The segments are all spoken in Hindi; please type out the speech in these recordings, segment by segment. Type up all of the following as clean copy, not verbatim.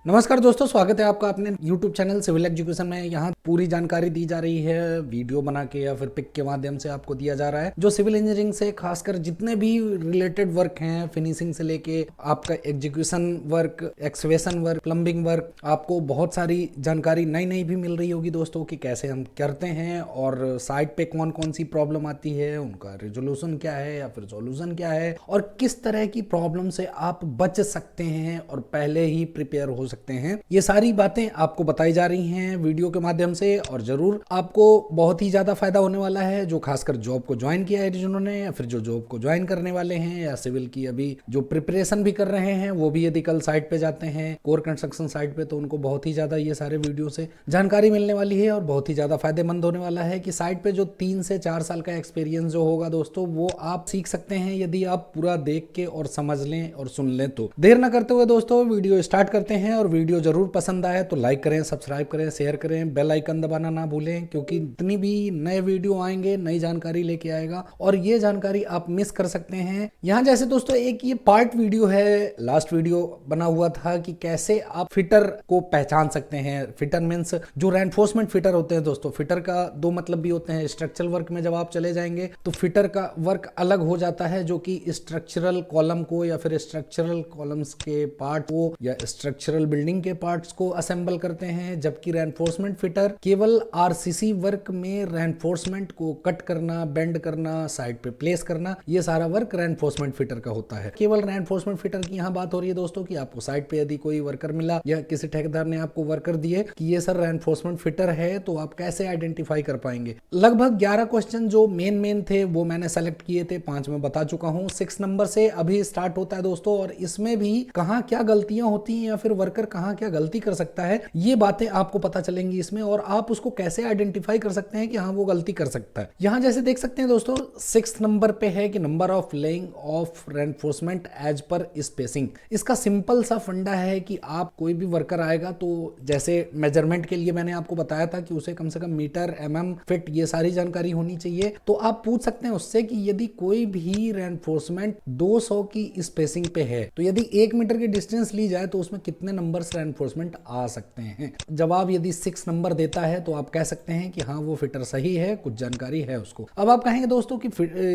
नमस्कार दोस्तों, स्वागत है आपका अपने YouTube चैनल सिविल एजुकेशन में। यहाँ पूरी जानकारी दी जा रही है, वीडियो बना के या फिर पिक के माध्यम से आपको दिया जा रहा है। जो सिविल इंजीनियरिंग से खासकर जितने भी रिलेटेड वर्क हैं, फिनिशिंग से लेके आपका execution work, excavation work, plumbing work, आपको बहुत सारी जानकारी नई भी मिल रही होगी दोस्तों कि कैसे हम करते हैं और साइट पे कौन कौन सी प्रॉब्लम आती है, उनका रिजोल्यूशन क्या है या फिर सॉल्यूशन क्या है और किस तरह की प्रॉब्लम से आप बच सकते हैं और पहले ही प्रिपेयर हो सकते हैं। ये सारी बातें आपको बताई जा रही हैं वीडियो के माध्यम से और जरूर आपको बहुत ही ज्यादा फायदा होने वाला है। जो खासकर जॉब को ज्वाइन किया है जिन्होंने, या फिर जो जॉब को ज्वाइन करने वाले हैं, या सिविल की अभी जो प्रिपरेशन भी कर रहे हैं, वो भी यदि कल साइट पे जाते हैं, कोर कंस्ट्रक्शन साइट पे, तो उनको बहुत ही ज्यादा ये सारे वीडियो से जानकारी मिलने वाली है और बहुत ही ज्यादा फायदेमंद होने वाला है कि साइट पे जो 3 से 4 साल का एक्सपीरियंस जो होगा दोस्तों, वो आप सीख सकते हैं यदि आप पूरा देख के और समझ लें और सुन लें। तो देर ना करते हुए दोस्तों वीडियो स्टार्ट करते हैं। और वीडियो जरूर पसंद आए तो लाइक करें, सब्सक्राइब करें, शेयर करें, बेल आइकन दबाना ना भूलें, क्योंकि जितनी भी नए वीडियो आएंगे नई जानकारी लेके आएगा और ये जानकारी आप मिस कर सकते हैं। यहाँ जैसे दोस्तों एक ये पार्ट वीडियो है, लास्ट वीडियो बना हुआ था कि कैसे आप फिटर को पहचान सकते हैं। फिटर मीन्स जो रेनफोर्समेंट फिटर होते हैं दोस्तों। फिटर का दो मतलब भी होते हैं। स्ट्रक्चरल वर्क में जब आप चले जाएंगे तो फिटर का वर्क अलग हो जाता है, जो कि स्ट्रक्चरल कॉलम को या फिर स्ट्रक्चरल कॉलम्स के पार्ट को या स्ट्रक्चरल बिल्डिंग के पार्ट्स को असेंबल करते हैं। जबकि रेनफोर्समेंट फिटर केवल आरसीसी वर्क में रेनफोर्समेंट को कट करना, बेंड करना, साइड पे प्लेस करना, ये सारा वर्क रेनफोर्समेंट फिटर का होता है। केवल रेनफोर्समेंट फिटर की यहाँ बात हो रही है दोस्तों कि आपको साइट पे यदि कोई वर्कर मिला या किसी ठेकेदार ने आपको वर्कर दिए कि ये सर रेनफोर्समेंट फिटर है, तो आप कैसे आइडेंटिफाई कर पाएंगे। लगभग 11 क्वेश्चन जो मेन थे वो मैंने सेलेक्ट किए थे, 5 में बता चुका हूँ। 6 नंबर से अभी स्टार्ट होता है दोस्तों, और इसमें भी कहाँ क्या गलतियां होती हैं या फिर वर्कर कहाँ क्या गलती कर सकता है, ये बातें आपको पता चलेंगी इसमें, और आप उसको कैसे आइडेंटिफाई कर सकते हैं कि हाँ वो गलती कर सकता है। यहां जैसे देख सकते हैं दोस्तों 6 नंबर पे है कि number of laying of reinforcement as per spacing. इसका सिंपल सा फंडा है कि आप कोई भी वर्कर आएगा तो जैसे मेजरमेंट के लिए मैंने आपको बताया था कि उसे कम से कम मीटर, mm, फीट, ये सारी जानकारी होनी चाहिए। तो आप पूछ सकते हैं उससे कि यदि कोई भी रेनफोर्समेंट 200 की स्पेसिंग पे है तो यदि 1 मीटर की डिस्टेंस ली जाए तो उसमें कितने नंबर्स रेनफोर्समेंट आ सकते हैं। जवाब यदि 6 नंबर देता है तो आप कह सकते हैं कि हाँ वो फिटर सही है, कुछ जानकारी है उसको। अब आप कहेंगे दोस्तों कि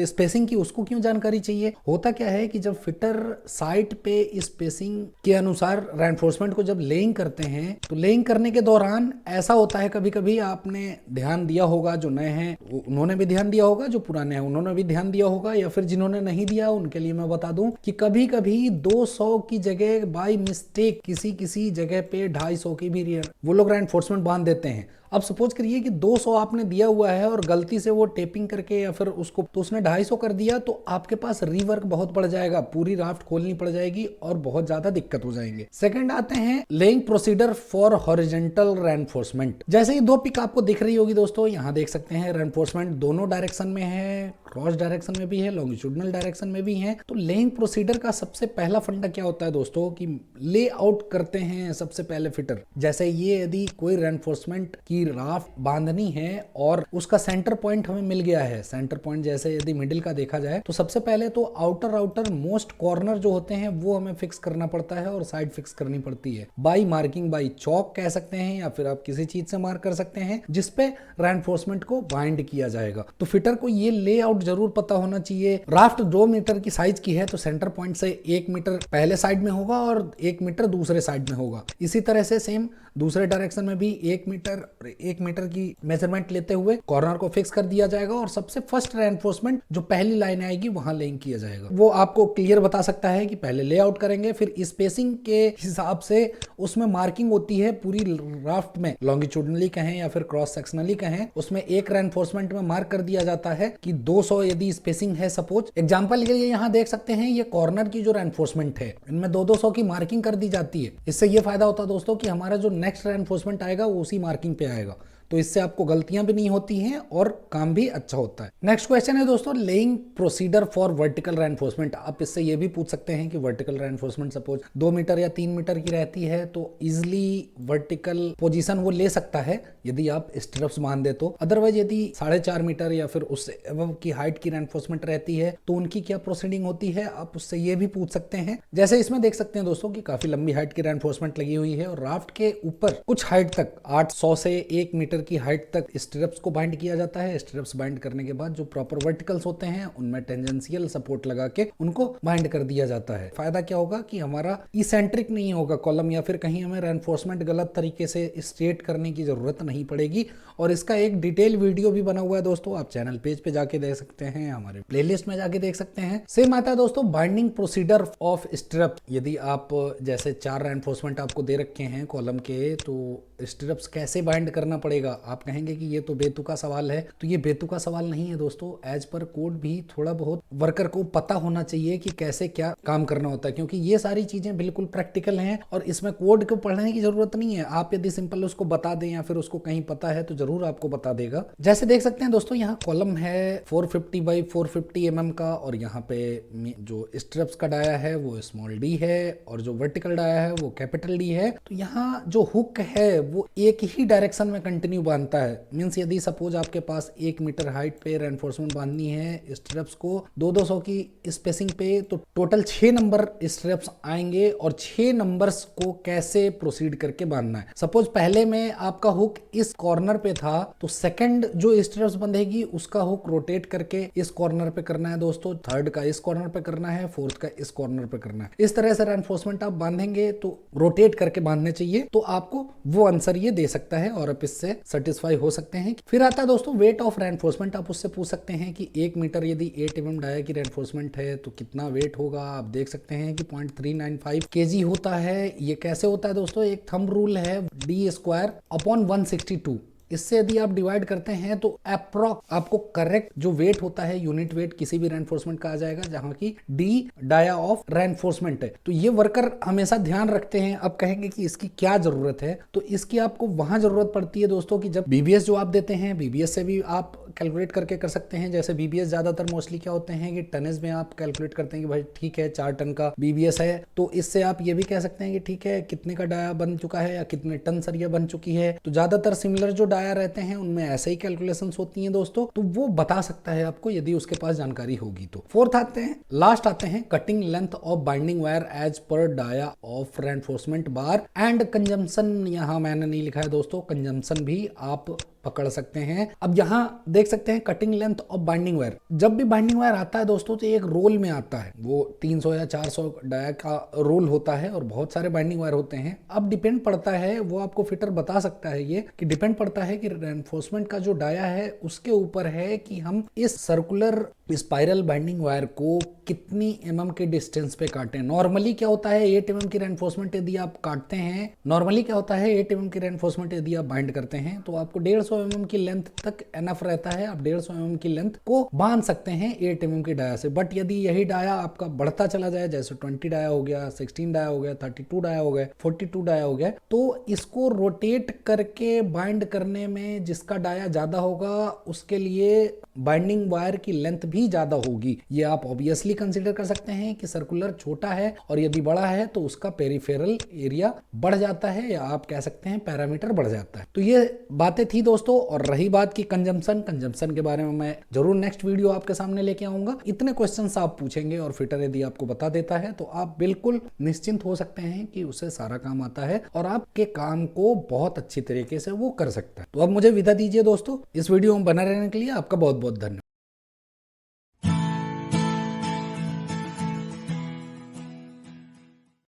स्पेसिंग की उसको क्यों जानकारी चाहिए। होता क्या है कि जब फिटर साइट पे स्पेसिंग के अनुसार रेनफोर्समेंट को जब लेइंग करते हैं तो लेइंग करने के दौरान ऐसा होता है, कभी कभी आपने ध्यान दिया होगा, जो नए हैं उन्होंने भी ध्यान दिया होगा, जो पुराने हैं उन्होंने भी ध्यान दिया होगा, या फिर जिन्होंने नहीं दिया उनके लिए मैं बता दूं कि कभी कभी 200 की जगह बाय मिस्टेक किसी जगह पे 250 की भी वो लोग रेनफोर्समेंट बांध देते हैं। अब सपोज करिए कि 200 आपने दिया हुआ है और गलती से वो टेपिंग करके या फिर उसको तो उसने 250 कर दिया, तो आपके पास रीवर्क बहुत बढ़ जाएगा, पूरी राफ्ट खोलनी पड़ जाएगी और बहुत ज्यादा दिक्कत हो जाएंगे। सेकंड आते हैं laying procedure for horizontal reinforcement. जैसे ही 2 पिक आपको दिख रही होगी दोस्तों, यहाँ देख सकते हैं रेनफोर्समेंट दोनों डायरेक्शन में है, क्रॉस डायरेक्शन में भी है, लॉन्गिट्यूडनल डायरेक्शन में भी है। तो लेइंग प्रोसीडर का सबसे पहला फंडा क्या होता है दोस्तों कि ले आउट करते हैं सबसे पहले फिटर। जैसे ये यदि कोई रेनफोर्समेंट की राफ्ट बांधनी है और उसका सेंटर पॉइंट हमें मिल गया है, सेंटर पॉइंट जैसे यदि मिडिल का देखा जाए तो सबसे पहले तो आउटर मोस्ट कॉर्नर जो होते हैं वो हमें फिक्स करना पड़ता है और साइड फिक्स करनी पड़ती है बाई मार्किंग, बाई चौक कह सकते हैं, या फिर आप किसी चीज से मार्क कर सकते हैं जिसपे रेनफोर्समेंट को बाइंड किया जाएगा। तो फिटर को ये लेआउट जरूर पता होना चाहिए। राफ्ट 2 मीटर की साइज की है तो सेंटर पॉइंट से 1 मीटर पहले साइड में होगा और 1 मीटर दूसरे साइड में होगा। इसी तरह से सेम दूसरे डायरेक्शन में भी 1 मीटर की मेजरमेंट लेते हुए कॉर्नर को फिक्स कर दिया जाएगा और सबसे फर्स्ट रेनफोर्समेंट जो पहली लाइन आएगी वहां लेइंग किया जाएगा। वो आपको क्लियर बता सकता है कि पहले लेआउट करेंगे, फिर स्पेसिंग के हिसाब से उसमें मार्किंग होती है पूरी राफ्ट में, लॉन्गिट्यूडनली कहें या फिर क्रॉस सेक्शनली कहें, उसमें एक रेनफोर्समेंट में मार्क कर दिया जाता है कि 200 यदि स्पेसिंग है। सपोज एग्जांपल के लिए यहाँ देख सकते हैं ये कॉर्नर की जो रेनफोर्समेंट है इनमें 200 की मार्किंग कर दी जाती है। इससे ये फायदा होता है दोस्तों कि हमारा जो नेक्स्ट रेनफोर्समेंट आएगा वो उसी मार्किंग पे आएगा। तो इससे आपको गलतियां भी नहीं होती हैं और काम भी अच्छा होता है। नेक्स्ट क्वेश्चन है दोस्तों, laying procedure for vertical reinforcement. आप इससे ये भी पूछ सकते हैं कि वर्टिकल रेनफोर्समेंट सपोज 2 मीटर या 3 मीटर की रहती है तो इजिली वर्टिकल पोजीशन वो ले सकता है यदि आप स्ट्रप्स बांध दे तो। अदरवाइज यदि 4.5 मीटर या फिर उससे एबव की हाइट की रेनफोर्समेंट रहती है तो उनकी क्या प्रोसीडिंग होती है, आप उससे ये भी पूछ सकते हैं। जैसे इसमें देख सकते हैं दोस्तों कि काफी लंबी हाइट की रेनफोर्समेंट लगी हुई है और राफ्ट के ऊपर कुछ हाइट तक 800 से 1 मीटर की हाइट तक स्टिरप्स को बाइंड किया जाता है। स्टिरप्स बाइंड करने के बाद जो प्रॉपर वर्टिकल्स होते हैं उनमें टेंजेंशियल सपोर्ट लगा के उनको बाइंड कर दिया जाता है। फायदा क्या होगा कि हमारा इसेंट्रिक नहीं होगा कॉलम या फिर कहीं हमें रेनफोर्समेंट गलत तरीके से स्ट्रेट करने की जरूरत नहीं पड़ेगी। और इसका एक डिटेल वीडियो भी बना हुआ है दोस्तों, आप चैनल पेज पे जाके देख सकते हैं, हमारे प्लेलिस्ट में जाके देख सकते हैं। सेम आता है दोस्तों बाइंडिंग प्रोसीडर ऑफ स्टिरप। यदि आप जैसे 4 रेनफोर्समेंट आपको दे रखे हैं कॉलम के तो स्टिरप्स कैसे बाइंड करना पड़ेगा। आप कहेंगे कि ये तो बेतुका सवाल है, तो ये बेतुका सवाल नहीं है दोस्तों। एज पर कोड भी थोड़ा बहुत वर्कर को पता होना चाहिए कि कैसे क्या काम करना होता है, क्योंकि ये सारी चीजें बिल्कुल प्रैक्टिकल हैं और इसमें कोड को पढ़ने की जरूरत नहीं है। आप यदि सिंपल उसको बता दें या फिर उसको कहीं पता है तो जरूर आपको बता देगा। जैसे देख सकते हैं दोस्तों यहाँ कॉलम है 450 बाई 450 mm का और यहाँ पे जो स्ट्रप्स का डाया है वो स्मॉल डी है और जो वर्टिकल डाया है वो कैपिटल डी है। तो यहाँ जो हुक है वो एक ही डायरेक्शन में कंटिन्यू बांधता है। मींस यदि सपोज आपके पास 1 मीटर हाइट पे रेनफोर्समेंट बांधनी है स्ट्रप्स को 200 की स्पेसिंग पे, तो टोटल 6 नंबर स्ट्रप्स आएंगे और 6 नंबर्स को कैसे प्रोसीड करके बांधना है। सपोज पहले में आपका हुक इस कॉर्नर पे था तो सेकंड जो स्ट्रप्स बंधेगी उसका हुक रोटेट करके इस कॉर्नर पे करना है दोस्तों, थर्ड का इस कॉर्नर पे करना है, फोर्थ का इस कॉर्नर पे करना है। इस तरह से रेनफोर्समेंट आप बांधेंगे तो रोटेट करके बांधने चाहिए, तो आपको वो आंसर ये दे सकता है और आप इससे सेटिस्फाई हो सकते हैं। फिर आता है दोस्तों वेट ऑफ रेनफोर्समेंट। आप उससे पूछ सकते हैं कि 1 मीटर यदि 8 mm डाया की रेनफोर्समेंट है तो कितना वेट होगा। आप देख सकते हैं कि 0.395 kg होता है। ये कैसे होता है दोस्तों, एक थंब रूल है d²/162। इससे यदि आप डिवाइड करते हैं तो अप्रॉक्स आपको करेक्ट जो वेट होता है यूनिट वेट किसी भी रेनफोर्समेंट का आ जाएगा, जहां की डी डाया ऑफ रेनफोर्समेंट है। तो ये वर्कर हमेशा ध्यान रखते हैं। अब कहेंगे कि इसकी क्या जरूरत है, तो इसकी आपको वहां जरूरत पड़ती है दोस्तों कि जब बीबीएस जो आप देते हैं बीबीएस से भी आप कैलकुलेट करके कर सकते हैं। जैसे बीबीएस ज्यादातर मोस्टली क्या होते हैं कि टनेज में आप कैलकुलेट करते हैं कि भाई ठीक है 4 टन का बीबीएस है, तो इससे आप ये भी कह सकते हैं कि ठीक है कितने का डाया बन चुका है या कितने टन सरिया बन चुकी है। तो ज्यादातर सिमिलर जो डाया रहते हैं उनमें ऐसे ही कैलकुलेशंस होती हैं दोस्तों, तो वो बता सकता है आपको यदि उसके पास जानकारी होगी तो। फोर्थ आते हैं, लास्ट आते हैं cutting length of binding wire as per dia of reinforcement bar and consumption. यहां मैंने नहीं लिखा है दोस्तों, कंजम्पशन भी आप पकड़ सकते हैं। अब यहां देख सकते हैं cutting length of binding wire. जब भी बाइंडिंग वायर आता है दोस्तों तो एक रोल में आता है, वो 300 या 400 डाया का रोल होता है और बहुत सारे बाइंडिंग वायर होते हैं। अब डिपेंड पड़ता है, वो आपको फिटर बता सकता है ये कि डिपेंड पड़ता है कि रेनफोर्समेंट का जो डाया है उसके ऊपर है कि हम इस सर्कुलर स्पाइरल बाइंडिंग वायर को कितनी mm के डिस्टेंस पे काटें। नॉर्मली क्या होता है 8 mm की रेनफोर्समेंट यदि आप काटते हैं, नॉर्मली क्या होता है 8 mm की रेनफोर्समेंट यदि आप बाइंड करते हैं तो आपको 150 mm की लेंथ तक एनफ रहता है। आप 150 mm की लेंथ को बांध सकते हैं 8 mm की डाया से। बट यदि यही डाया आपका बढ़ता चला जाए, जैसे 20 डाया हो गया, 16 डाया हो गया, 32 डाया हो गया, 42 डाया हो गया, तो इसको रोटेट करके बाइंड करने में जिसका डाया ज्यादा होगा उसके लिए बाइंडिंग वायर की लेंथ भी ज्यादा होगी। ये आप ऑब्वियसली कंसीडर कर सकते हैं कि सर्कुलर छोटा है और यदि बड़ा है तो उसका पेरिफेरल एरिया बढ़ जाता है, या आप कह सकते हैं पैरामीटर बढ़ जाता है। तो ये बातें थी दोस्तों। और रही बात की कंजम्पशन के बारे में मैं जरूर नेक्स्ट वीडियो आपके सामने लेके आऊंगा। इतने क्वेश्चंस आप पूछेंगे और फिटर यदि आपको बता देता है तो आप बिल्कुल निश्चिंत हो सकते हैं कि उसे सारा काम आता है और आपके काम को बहुत अच्छी तरीके से वो कर सकता है। तो अब मुझे विदा दीजिए दोस्तों। इस वीडियो में बना रहने के लिए आपका बहुत बहुत धन्यवाद।